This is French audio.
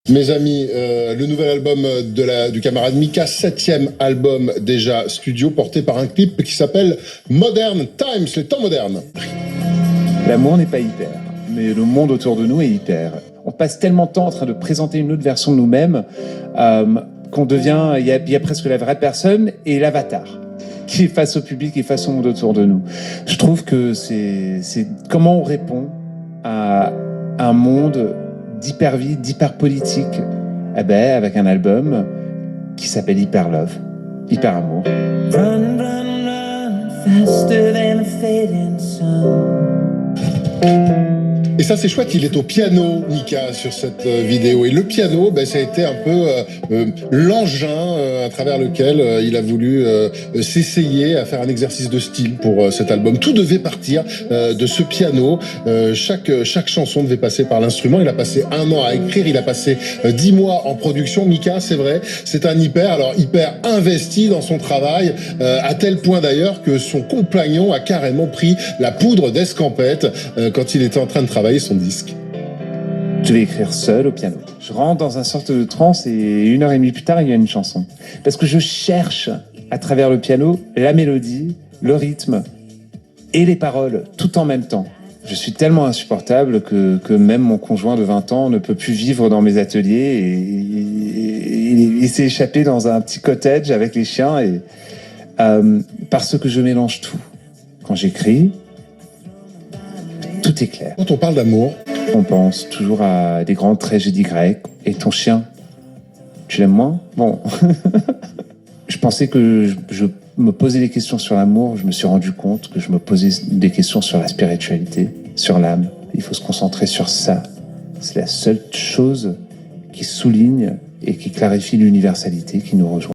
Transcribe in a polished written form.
Mes amis, le nouvel album du camarade Mika, 7e album déjà studio, porté par un clip qui s'appelle Modern Times, les temps modernes. L'amour n'est pas hyper, mais le monde autour de nous est hyper. On passe tellement de temps en train de présenter une autre version de nous-mêmes qu'on devient, il y a presque la vraie personne et l'avatar qui est face au public et face au monde autour de nous. Je trouve que c'est comment on répond à un monde d'hyper-vie, d'hyper-politique, avec un album qui s'appelle Hyper Love, Hyper Amour. Run, run, run, faster than a fading sun. Et ça, c'est chouette, il est au piano, Mika, sur cette vidéo. Et le piano, ça a été un peu l'engin à travers lequel il a voulu s'essayer à faire un exercice de style pour cet album. Tout devait partir de ce piano. Chaque chanson devait passer par l'instrument. Il a passé 1 an à écrire, il a passé 10 mois en production. Mika, c'est vrai, c'est un hyper investi dans son travail, à tel point d'ailleurs que son compagnon a carrément pris la poudre d'escampette quand il était en train de travailler son disque. Je vais écrire seul au piano. Je rentre dans une sorte de transe et 1h30 plus tard, il y a une chanson. Parce que je cherche à travers le piano la mélodie, le rythme et les paroles tout en même temps. Je suis tellement insupportable que même mon conjoint de 20 ans ne peut plus vivre dans mes ateliers et il s'est échappé dans un petit cottage avec les chiens parce que je mélange tout. Quand j'écris, tout est clair. Quand on parle d'amour, on pense toujours à des grandes tragédies grecques. Et ton chien, tu l'aimes moins? Bon. Je pensais que je me posais des questions sur l'amour. Je me suis rendu compte que je me posais des questions sur la spiritualité, sur l'âme. Il faut se concentrer sur ça. C'est la seule chose qui souligne et qui clarifie l'universalité qui nous rejoint.